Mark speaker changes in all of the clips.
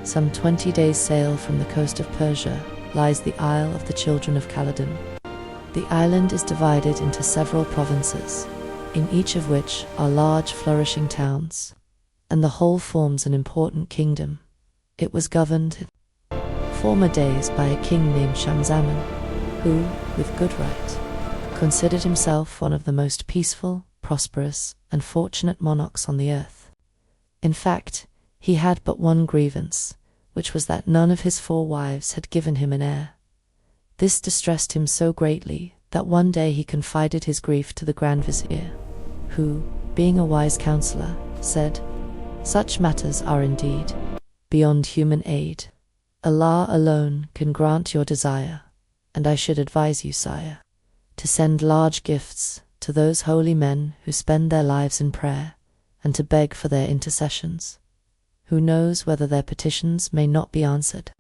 Speaker 1: some 20 days' sail from the coast of Persia, lies the Isle of the Children of Khaldun. The island is divided into several provinces, in each of which are large flourishing towns, and the whole forms an important kingdom. It was governed in former days by a king named Camaralzaman, who, with good right, considered himself one of the most peaceful, prosperous, and fortunate monarchs on the earth. In fact, he had but one grievance, which was that none of his 4 wives had given him an heir. This distressed him so greatly that one day he confided his grief to the Grand Vizier, who, being a wise counselor, said, "Such matters are indeed beyond human aid. Allah alone can grant your desire, and I should advise you, sire, to send large gifts to those holy men who spend their lives in prayer, and to beg for their intercessions. Who knows whether their petitions may not be answered?"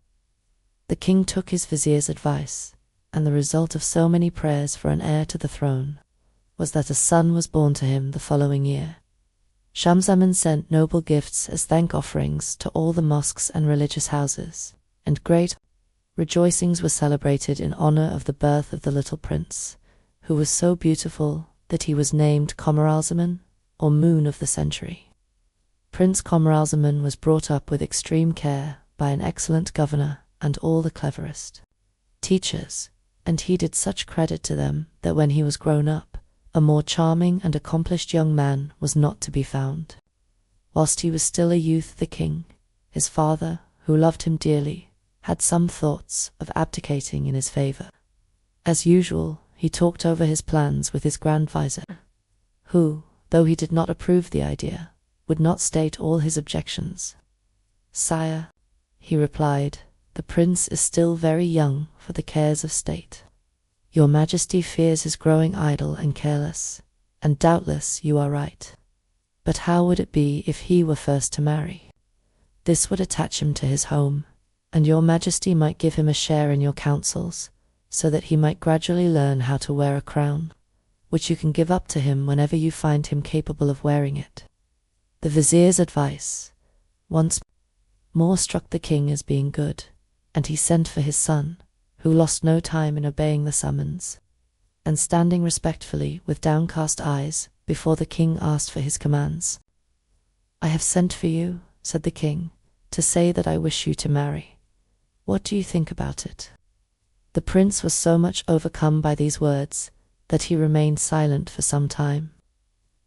Speaker 1: The king took his vizier's advice, and the result of so many prayers for an heir to the throne was that a son was born to him the following year. Camaralzaman sent noble gifts as thank offerings to all the mosques and religious houses, and great rejoicings were celebrated in honor of the birth of the little prince, who was so beautiful that he was named Camaralzaman, or Moon of the Century. Prince Camaralzaman was brought up with extreme care by an excellent governor and all the cleverest teachers, and he did such credit to them that when he was grown up, a more charming and accomplished young man was not to be found. Whilst he was still a youth, the king, his father, who loved him dearly, had some thoughts of abdicating in his favor. As usual, he talked over his plans with his Grand Vizier, who, though he did not approve the idea, would not state all his objections. "Sire," he replied, "the prince is still very young for the cares of state. Your Majesty fears his growing idle and careless, and doubtless you are right. But how would it be if he were first to marry? This would attach him to his home, and your Majesty might give him a share in your councils, so that he might gradually learn how to wear a crown, which you can give up to him whenever you find him capable of wearing it." The vizier's advice once more struck the king as being good, and he sent for his son, who lost no time in obeying the summons, and standing respectfully with downcast eyes before the king asked for his commands. "I have sent for you," said the king, "to say that I wish you to marry. What do you think about it?" The prince was so much overcome by these words that he remained silent for some time.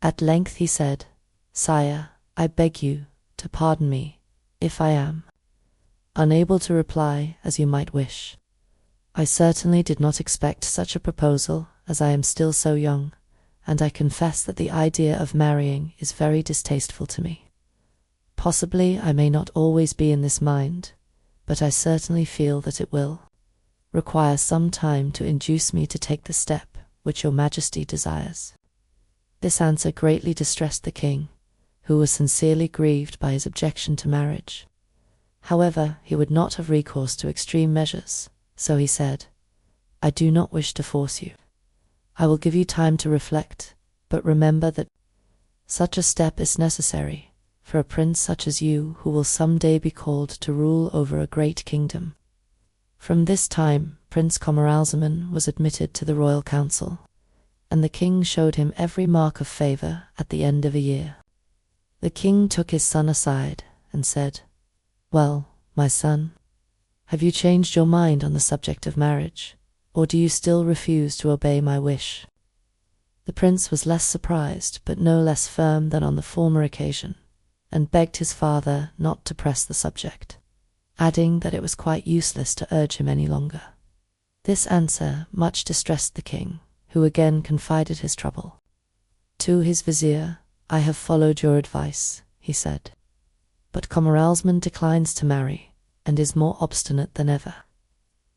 Speaker 1: At length he said, "Sire, I beg you to pardon me if I am unable to reply as you might wish. I certainly did not expect such a proposal, as I am still so young, and I confess that the idea of marrying is very distasteful to me. Possibly I may not always be in this mind, but I certainly feel that it will require some time to induce me to take the step which your Majesty desires." This answer greatly distressed the king, who was sincerely grieved by his objection to marriage. However, he would not have recourse to extreme measures, so he said, "I do not wish to force you. I will give you time to reflect, but remember that such a step is necessary for a prince such as you, who will some day be called to rule over a great kingdom." From this time, Prince Camaralzaman was admitted to the royal council, and the king showed him every mark of favor at the end of a year. The king took his son aside and said, "Well, my son, have you changed your mind on the subject of marriage, or do you still refuse to obey my wish?" The prince was less surprised, but no less firm than on the former occasion, and begged his father not to press the subject, adding that it was quite useless to urge him any longer. This answer much distressed the king, who again confided his trouble to his vizier. "I have followed your advice," he said, "but Camaralzaman declines to marry, and is more obstinate than ever."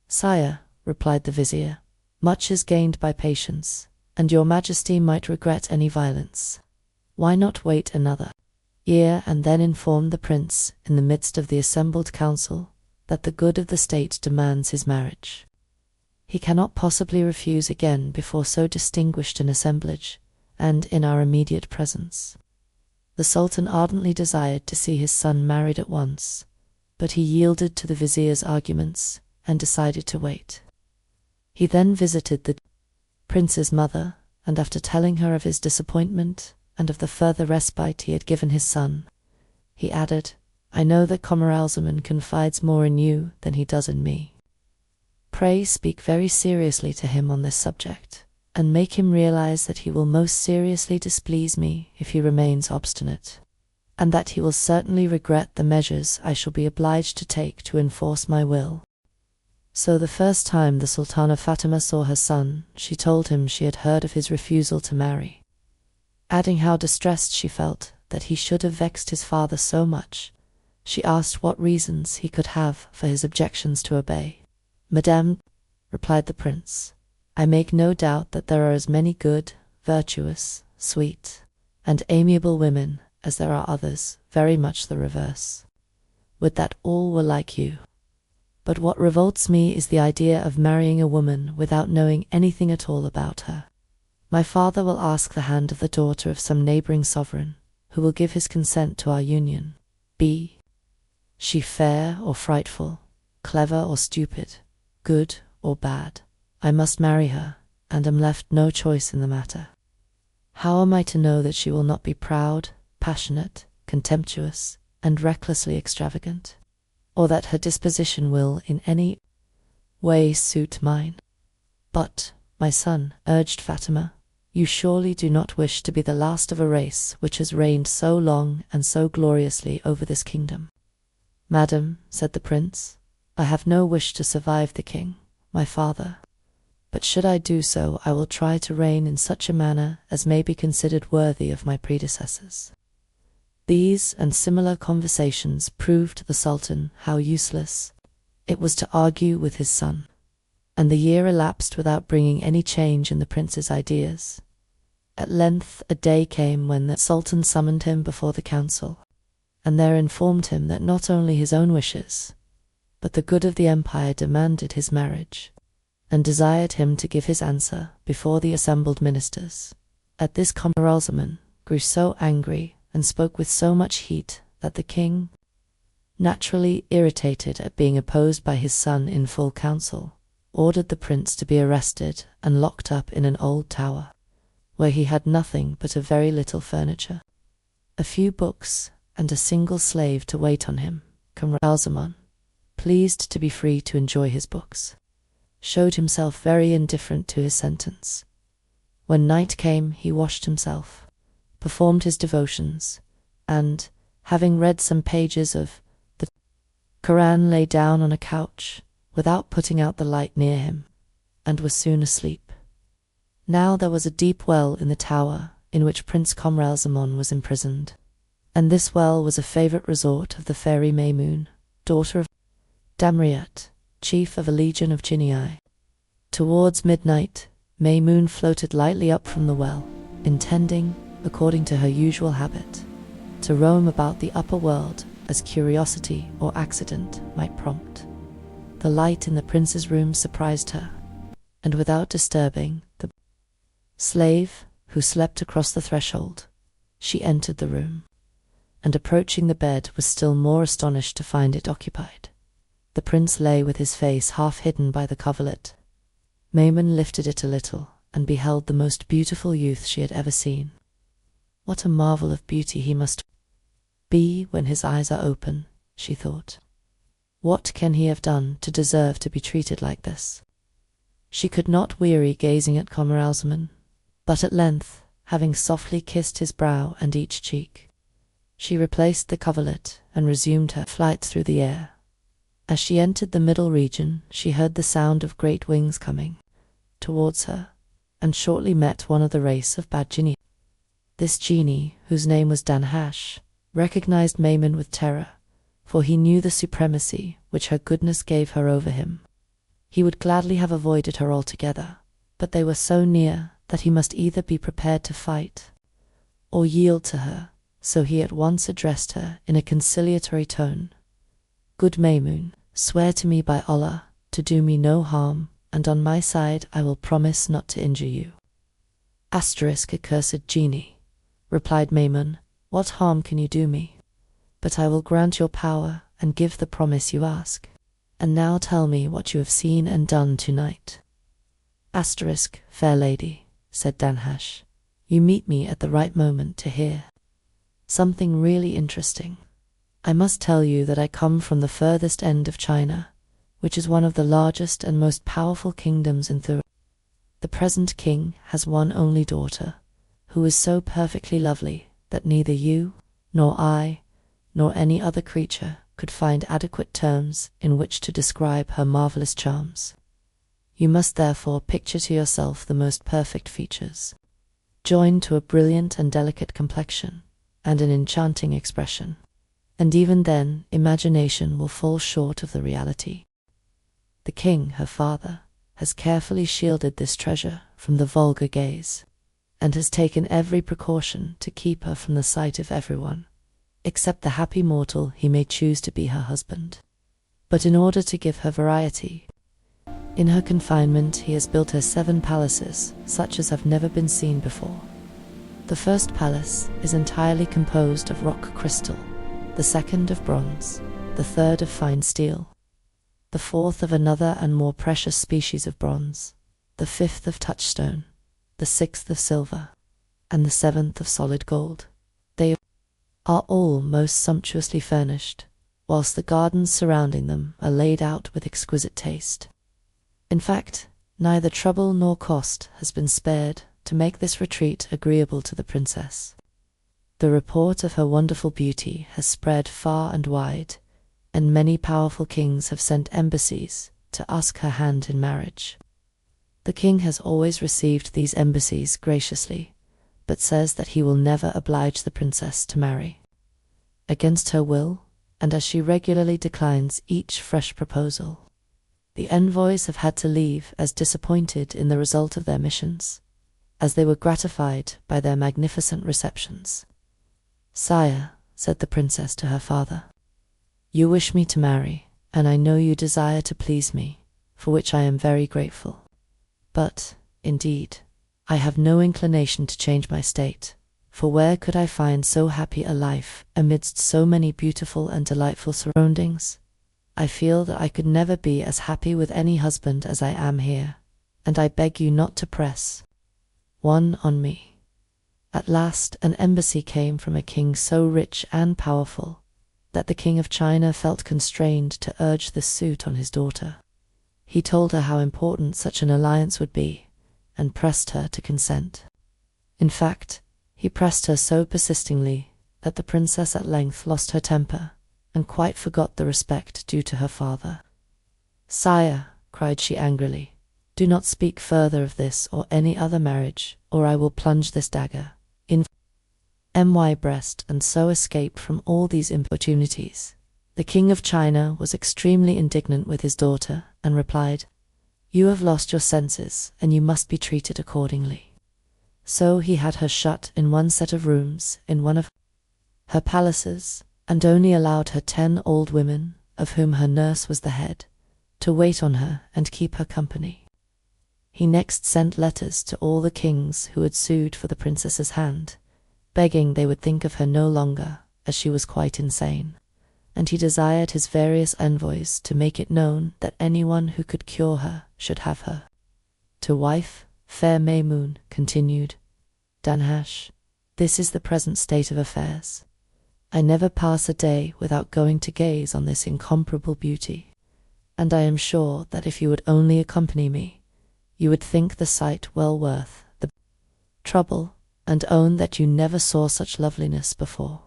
Speaker 1: "Sire," replied the vizier, "much is gained by patience, and your Majesty might regret any violence. Why not wait another year, and then inform the prince in the midst of the assembled council that the good of the state demands his marriage? He cannot possibly refuse again before so distinguished an assemblage, and in our immediate presence." The sultan ardently desired to see his son married at once, but he yielded to the vizier's arguments and decided to wait. He then visited the prince's mother, and after telling her of his disappointment and of the further respite he had given his son, he added, "I know that Camaralzaman confides more in you than he does in me. Pray speak very seriously to him on this subject, and make him realize that he will most seriously displease me if he remains obstinate, and that he will certainly regret the measures I shall be obliged to take to enforce my will." So the first time the Sultana Fatima saw her son, she told him she had heard of his refusal to marry, adding how distressed she felt that he should have vexed his father so much. She asked what reasons he could have for his objections to obey. "Madame," replied the prince, "I make no doubt that there are as many good, virtuous, sweet, and amiable women as there are others very much the reverse. Would that all were like you. But what revolts me is the idea of marrying a woman without knowing anything at all about her. My father will ask the hand of the daughter of some neighboring sovereign, who will give his consent to our union. Be she fair or frightful, clever or stupid, good or bad, I must marry her, and am left no choice in the matter. How am I to know that she will not be proud, passionate, contemptuous, and recklessly extravagant, or that her disposition will in any way suit mine?" "But, my son," urged Fatima, "you surely do not wish to be the last of a race which has reigned so long and so gloriously over this kingdom." "Madam," said the prince, "I have no wish to survive the king, my father, but should I do so, I will try to reign in such a manner as may be considered worthy of my predecessors." These and similar conversations proved to the Sultan how useless it was to argue with his son, and the year elapsed without bringing any change in the prince's ideas. At length a day came when the Sultan summoned him before the council, and there informed him that not only his own wishes, but the good of the empire demanded his marriage, and desired him to give his answer before the assembled ministers. At this Camaralzaman grew so angry and spoke with so much heat that the king, naturally irritated at being opposed by his son in full council, ordered the prince to be arrested and locked up in an old tower, where he had nothing but a very little furniture, a few books, and a single slave to wait on him. Camaralzaman, pleased to be free to enjoy his books, showed himself very indifferent to his sentence. When night came, he washed himself, performed his devotions, and, having read some pages of the Koran, lay down on a couch without putting out the light near him, and was soon asleep. Now there was a deep well in the tower in which Prince Camaralzaman was imprisoned, and this well was a favourite resort of the fairy Maymun, daughter of Damriat, chief of a legion of Jinnii. Towards midnight, Maymun floated lightly up from the well, intending, according to her usual habit, to roam about the upper world as curiosity or accident might prompt. The light in the prince's room surprised her, and without disturbing the slave, who slept across the threshold, she entered the room, and approaching the bed was still more astonished to find it occupied. The prince lay with his face half hidden by the coverlet. Maymun lifted it a little, and beheld the most beautiful youth she had ever seen. What a marvel of beauty he must be when his eyes are open, she thought. What can he have done to deserve to be treated like this? She could not weary gazing at Camaralzaman, but at length, having softly kissed his brow and each cheek, she replaced the coverlet and resumed her flight through the air. As she entered the middle region, she heard the sound of great wings coming towards her, and shortly met one of the race of bad genii. This genie, whose name was Danhash, recognized Maymun with terror, for he knew the supremacy which her goodness gave her over him. He would gladly have avoided her altogether, but they were so near that he must either be prepared to fight or yield to her, so he at once addressed her in a conciliatory tone. "Good Maymun, swear to me by Allah to do me no harm, and on my side I will promise not to injure you." Accursed genie, replied Maymun, "what harm can you do me? But I will grant your power and give the promise you ask. And now tell me what you have seen and done tonight." Asterisk, fair lady, said Danhasch, you meet me at the right moment to hear something really interesting. I must tell you that I come from the furthest end of China, which is one of the largest and most powerful kingdoms in the. The present king has one only daughter, who is so perfectly lovely that neither you, nor I, nor any other creature could find adequate terms in which to describe her marvelous charms. You must therefore picture to yourself the most perfect features, joined to a brilliant and delicate complexion, and an enchanting expression, and even then imagination will fall short of the reality. The king, her father, has carefully shielded this treasure from the vulgar gaze, and has taken every precaution to keep her from the sight of everyone, except the happy mortal he may choose to be her husband. But in order to give her variety, in her confinement he has built her 7 palaces, such as have never been seen before. The first palace is entirely composed of rock crystal, the second of bronze, the third of fine steel, the fourth of another and more precious species of bronze, the fifth of touchstone, the sixth of silver, and the seventh of solid gold. They are all most sumptuously furnished, whilst the gardens surrounding them are laid out with exquisite taste. In fact, neither trouble nor cost has been spared to make this retreat agreeable to the princess. The report of her wonderful beauty has spread far and wide, and many powerful kings have sent embassies to ask her hand in marriage. The king has always received these embassies graciously, but says that he will never oblige the princess to marry. Against her will, and as she regularly declines each fresh proposal, the envoys have had to leave as disappointed in the result of their missions, as they were gratified by their magnificent receptions. "Sire," said the princess to her father, "you wish me to marry, and I know you desire to please me, for which I am very grateful. But, indeed, I have no inclination to change my state, for where could I find so happy a life amidst so many beautiful and delightful surroundings? I feel that I could never be as happy with any husband as I am here, and I beg you not to press one on me." At last an embassy came from a king so rich and powerful that the king of China felt constrained to urge this suit on his daughter. He told her how important such an alliance would be, and pressed her to consent. In fact, he pressed her so persistingly that the princess at length lost her temper, and quite forgot the respect due to her father. "Sire," cried she angrily, "do not speak further of this or any other marriage, or I will plunge this dagger in my breast and so escape from all these importunities." The king of China was extremely indignant with his daughter, and replied, "You have lost your senses, and you must be treated accordingly." So he had her shut in one set of rooms in one of her palaces, and only allowed her 10 old women, of whom her nurse was the head, to wait on her and keep her company. He next sent letters to all the kings who had sued for the princess's hand, begging they would think of her no longer, as she was quite insane, and he desired his various envoys to make it known that anyone who could cure her should have her. "To wife, fair Maymoon," continued Danhasch, "this is the present state of affairs. I never pass a day without going to gaze on this incomparable beauty, and I am sure that if you would only accompany me, you would think the sight well worth the trouble, and own that you never saw such loveliness before."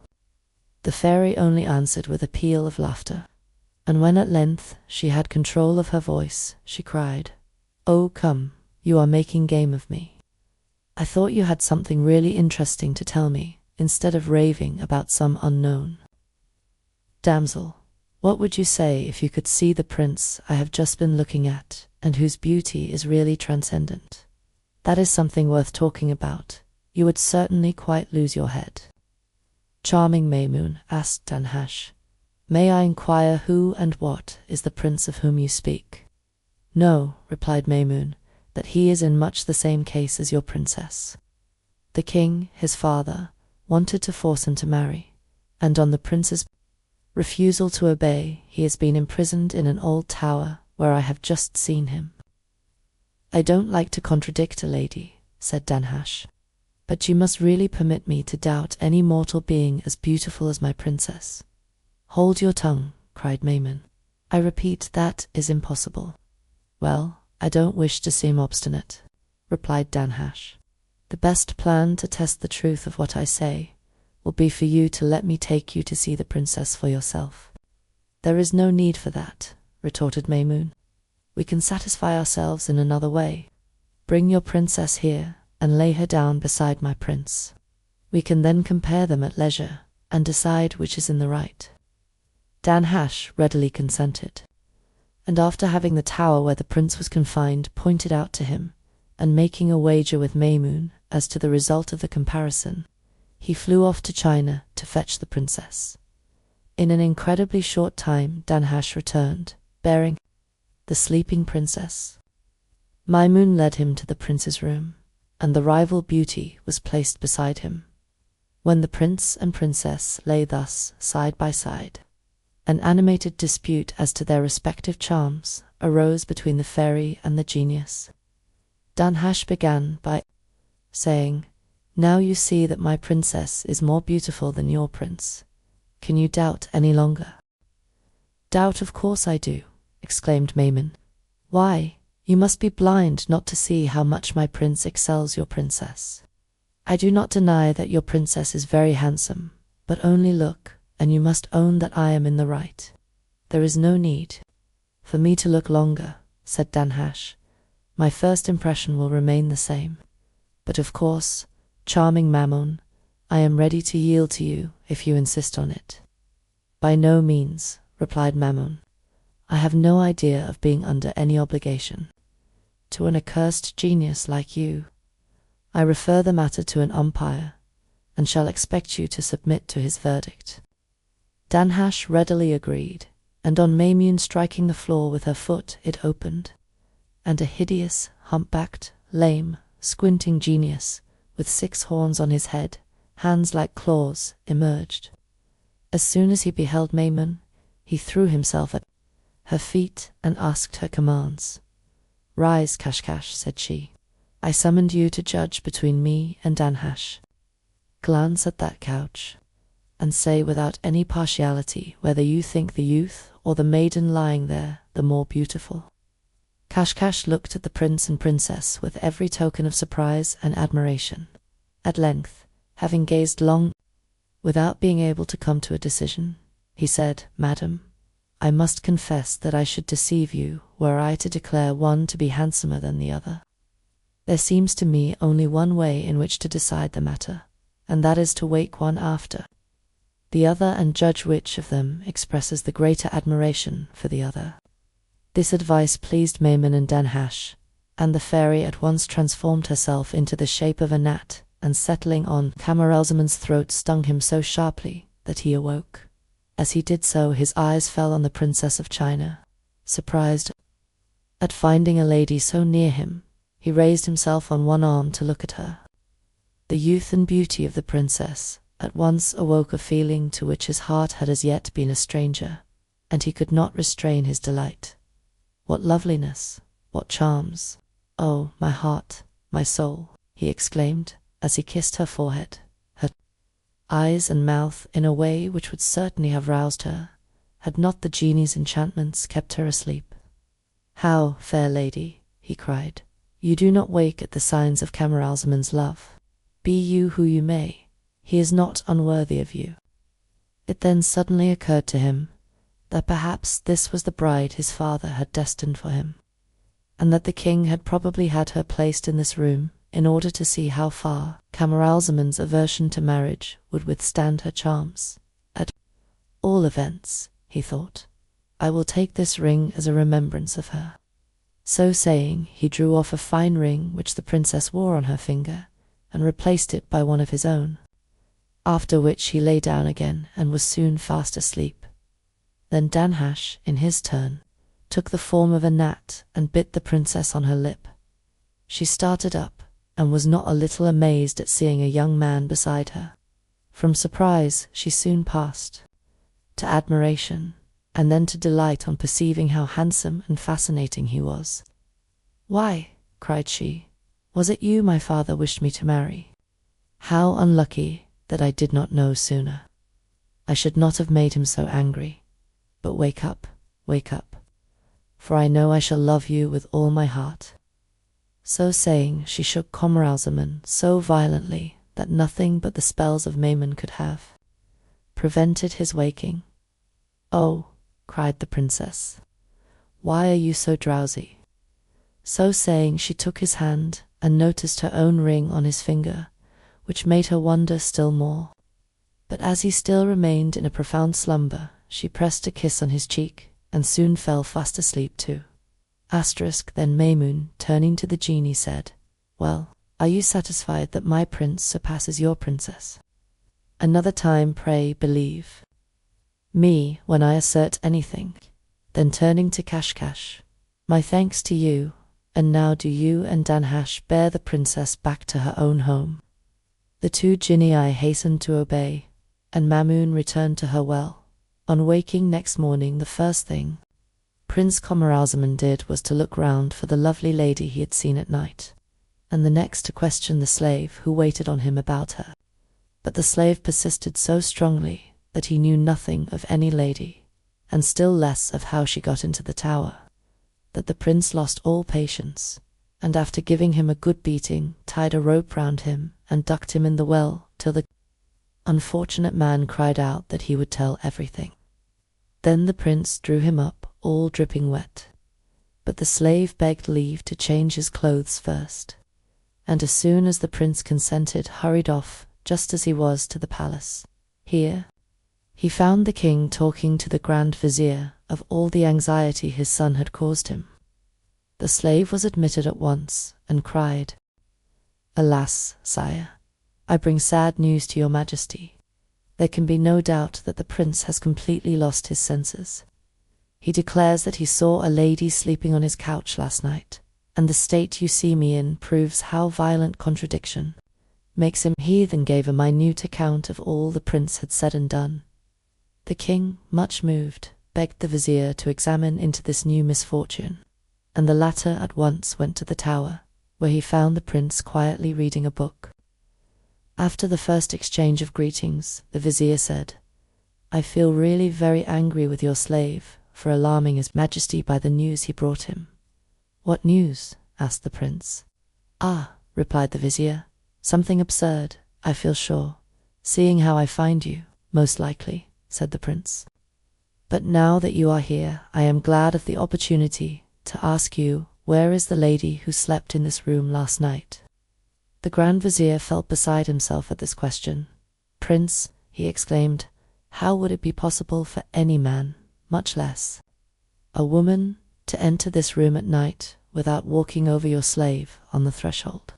Speaker 1: The fairy only answered with a peal of laughter, and when at length she had control of her voice, she cried, "Oh, come, you are making game of me. I thought you had something really interesting to tell me, instead of raving about some unknown. Damsel, what would you say if you could see the prince I have just been looking at, and whose beauty is really transcendent? That is something worth talking about. You would certainly quite lose your head." "Charming Maymoon," asked Danhasch, "may I inquire who and what is the prince of whom you speak?" "No," replied Maymoon, "that he is in much the same case as your princess. The king, his father, wanted to force him to marry, and on the prince's refusal to obey, he has been imprisoned in an old tower where I have just seen him." "I don't like to contradict a lady," said Danhasch, "but you must really permit me to doubt any mortal being as beautiful as my princess." "Hold your tongue," cried Maymun. "I repeat, that is impossible." "Well, I don't wish to seem obstinate," replied Danhasch. "The best plan to test the truth of what I say will be for you to let me take you to see the princess for yourself." "There is no need for that," retorted Maymun. "We can satisfy ourselves in another way. Bring your princess here and lay her down beside my prince. We can then compare them at leisure and decide which is in the right." Danhasch readily consented, and after having the tower where the prince was confined pointed out to him, and making a wager with Maymun as to the result of the comparison, he flew off to China to fetch the princess. In an incredibly short time Danhasch returned, bearing the sleeping princess. Maymun led him to the prince's room, and the rival beauty was placed beside him. When the prince and princess lay thus side by side, an animated dispute as to their respective charms arose between the fairy and the genius. Danhasch began by saying, "Now you see that my princess is more beautiful than your prince. Can you doubt any longer?" "Doubt, of course I do," exclaimed Maymun. "Why, you must be blind not to see how much my prince excels your princess. I do not deny that your princess is very handsome, but only look, and you must own that I am in the right." "There is no need for me to look longer," said Danhasch. "My first impression will remain the same. But of course, charming Mammon, I am ready to yield to you if you insist on it." "By no means," replied Mammon. "I have no idea of being under any obligation to an accursed genius like you. I refer the matter to an umpire, and shall expect you to submit to his verdict." Danhasch readily agreed, and on Maymun striking the floor with her foot it opened, and a hideous, humpbacked, lame, squinting genius, with 6 horns on his head, hands like claws, emerged. As soon as he beheld Maymun, he threw himself at her feet and asked her commands. "Rise, Kashkash," said she. "I summoned you to judge between me and Danhasch. Glance at that couch, and say without any partiality whether you think the youth or the maiden lying there the more beautiful." Kashkash looked at the prince and princess with every token of surprise and admiration. At length, having gazed long without being able to come to a decision, he said, "Madam, I must confess that I should deceive you were I to declare one to be handsomer than the other. There seems to me only one way in which to decide the matter, and that is to wake one after the other and judge which of them expresses the greater admiration for the other." This advice pleased Maymun and Danhasch, and the fairy at once transformed herself into the shape of a gnat, and settling on Camaralzaman's throat stung him so sharply that he awoke. As he did so, his eyes fell on the Princess of China. Surprised at finding a lady so near him, he raised himself on one arm to look at her. The youth and beauty of the princess at once awoke a feeling to which his heart had as yet been a stranger, and he could not restrain his delight. "What loveliness! What charms! Oh, my heart, my soul!" he exclaimed, as he kissed her forehead, her eyes and mouth in a way which would certainly have roused her, had not the genie's enchantments kept her asleep. "How, fair lady," he cried, "you do not wake at the signs of Camaralzaman's love. Be you who you may, he is not unworthy of you." It then suddenly occurred to him that perhaps this was the bride his father had destined for him, and that the king had probably had her placed in this room in order to see how far Camaralzaman's aversion to marriage would withstand her charms. "At all events," he thought, "I will take this ring as a remembrance of her." So saying, he drew off a fine ring which the princess wore on her finger, and replaced it by one of his own, after which he lay down again and was soon fast asleep. Then Danhasch, in his turn, took the form of a gnat and bit the princess on her lip. She started up, and was not a little amazed at seeing a young man beside her. From surprise she soon passed to admiration, and then to delight on perceiving how handsome and fascinating he was. "Why," cried she, "was it you my father wished me to marry? How unlucky that I did not know sooner. I should not have made him so angry. But wake up, for I know I shall love you with all my heart." So saying, she shook Camaralzaman so violently that nothing but the spells of Maimon could have prevented his waking. "Oh," cried the princess, "why are you so drowsy?" So saying, she took his hand and noticed her own ring on his finger, which made her wonder still more. But as he still remained in a profound slumber, she pressed a kiss on his cheek, and soon fell fast asleep too. Then Maimon, turning to the genie, said, "Well, are you satisfied that my prince surpasses your princess? Another time, pray, believe me when I assert anything." Then turning to Kashkash, "My thanks to you, and now do you and Danhash bear the princess back to her own home." The two genii hastened to obey, and Mamoun returned to her well. On waking next morning, the first thing Prince Camaralzaman did was to look round for the lovely lady he had seen at night, and the next to question the slave who waited on him about her. But the slave persisted so strongly that he knew nothing of any lady, and still less of how she got into the tower, that the prince lost all patience, and after giving him a good beating, tied a rope round him and ducked him in the well till the unfortunate man cried out that he would tell everything. Then the prince drew him up, all dripping wet. But the slave begged leave to change his clothes first, and as soon as the prince consented, hurried off, just as he was, to the palace. Here he found the king talking to the grand vizier of all the anxiety his son had caused him. The slave was admitted at once, and cried, "Alas, sire, I bring sad news to your majesty. There can be no doubt that the prince has completely lost his senses. He declares that he saw a lady sleeping on his couch last night, and the state you see me in proves how violent contradiction makes him." He then gave a minute account of all the prince had said and done. The king, much moved, begged the vizier to examine into this new misfortune, and the latter at once went to the tower, where he found the prince quietly reading a book. After the first exchange of greetings, the vizier said, "I feel really very angry with your slave for alarming his majesty by the news he brought him." "What news?" asked the prince. "Ah," replied the vizier, "something absurd, I feel sure, seeing how I find you, most likely," said the prince. "But now that you are here, I am glad of the opportunity to ask you, where is the lady who slept in this room last night?" The grand vizier felt beside himself at this question. "Prince," he exclaimed, "how would it be possible for any man, much less a woman, to enter this room at night without walking over your slave on the threshold?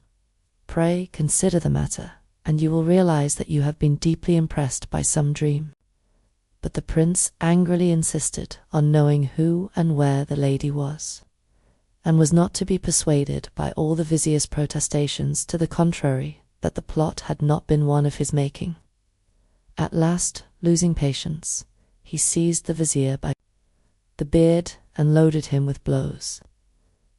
Speaker 1: Pray consider the matter, and you will realize that you have been deeply impressed by some dream." But the prince angrily insisted on knowing who and where the lady was, and was not to be persuaded by all the vizier's protestations to the contrary that the plot had not been one of his making. At last, losing patience, he seized the vizier by the beard and loaded him with blows.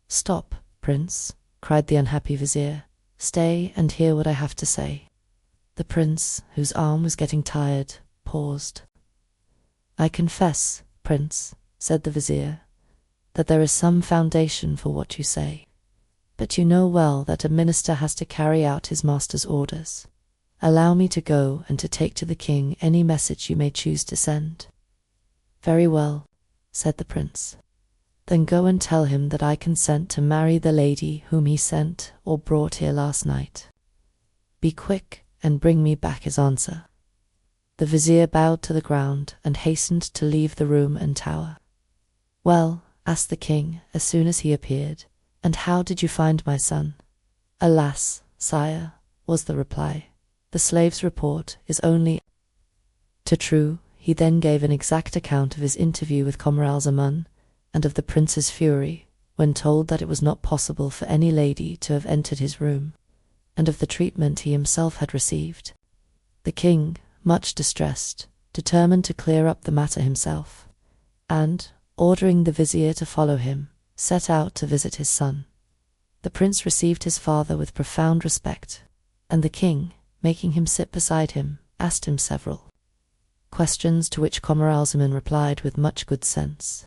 Speaker 1: "Stop, prince," cried the unhappy vizier. "Stay and hear what I have to say." The prince, whose arm was getting tired, paused. "I confess, prince," said the vizier, "that there is some foundation for what you say. But you know well that a minister has to carry out his master's orders. Allow me to go and to take to the king any message you may choose to send." "Very well," said the prince. "Then go and tell him that I consent to marry the lady whom he sent or brought here last night. Be quick and bring me back his answer." The vizier bowed to the ground and hastened to leave the room and tower. "Well," asked the king as soon as he appeared, "and how did you find my son?" "Alas, sire," was the reply, "the slave's report is only too true." He then gave an exact account of his interview with Camaralzaman, and of the prince's fury when told that it was not possible for any lady to have entered his room, and of the treatment he himself had received. The king, much distressed, determined to clear up the matter himself, and, ordering the vizier to follow him, set out to visit his son. The prince received his father with profound respect, and the king, making him sit beside him, asked him several questions, to which Camaralzaman replied with much good sense.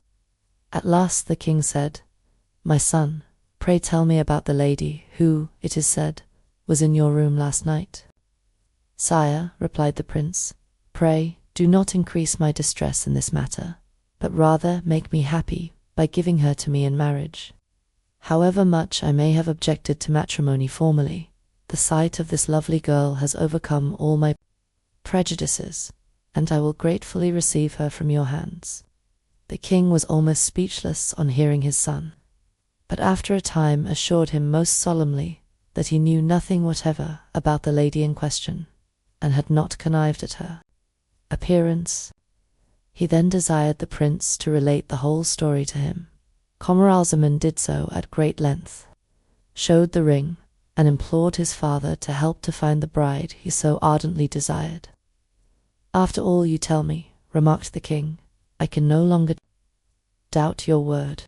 Speaker 1: At last the king said, "My son, pray tell me about the lady who, it is said, was in your room last night." "Sire," replied the prince, "pray do not increase my distress in this matter, but rather make me happy by giving her to me in marriage. However much I may have objected to matrimony formerly, the sight of this lovely girl has overcome all my prejudices, and I will gratefully receive her from your hands." The king was almost speechless on hearing his son, but after a time assured him most solemnly that he knew nothing whatever about the lady in question, and had not connived at her appearance. He then desired the prince to relate the whole story to him. Camaralzaman did so at great length, showed the ring, and implored his father to help to find the bride he so ardently desired. "After all you tell me," remarked the king, "I can no longer doubt your word,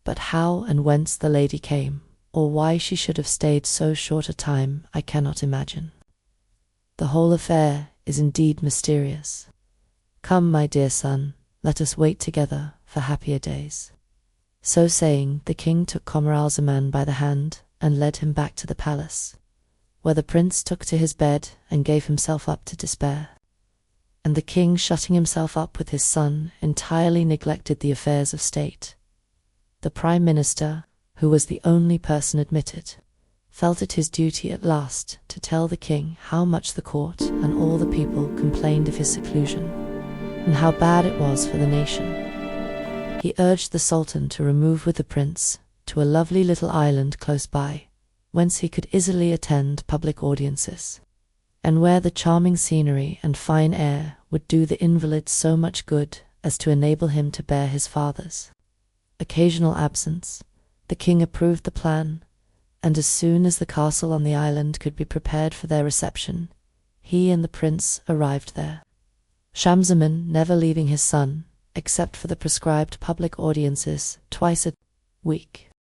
Speaker 1: but how and whence the lady came, or why she should have stayed so short a time, I cannot imagine. The whole affair is indeed mysterious. Come, my dear son, let us wait together for happier days." So saying, the king took Camaralzaman by the hand and led him back to the palace, where the prince took to his bed and gave himself up to despair. And the king, shutting himself up with his son, entirely neglected the affairs of state. The prime minister, who was the only person admitted, felt it his duty at last to tell the king how much the court and all the people complained of his seclusion, and how bad it was for the nation. He urged the sultan to remove with the prince to a lovely little island close by, whence he could easily attend public audiences, and where the charming scenery and fine air would do the invalid so much good as to enable him to bear his father's occasional absence. The king approved the plan, and as soon as the castle on the island could be prepared for their reception, he and the prince arrived there, Camaralzaman never leaving his son, except for the prescribed public audiences twice a week.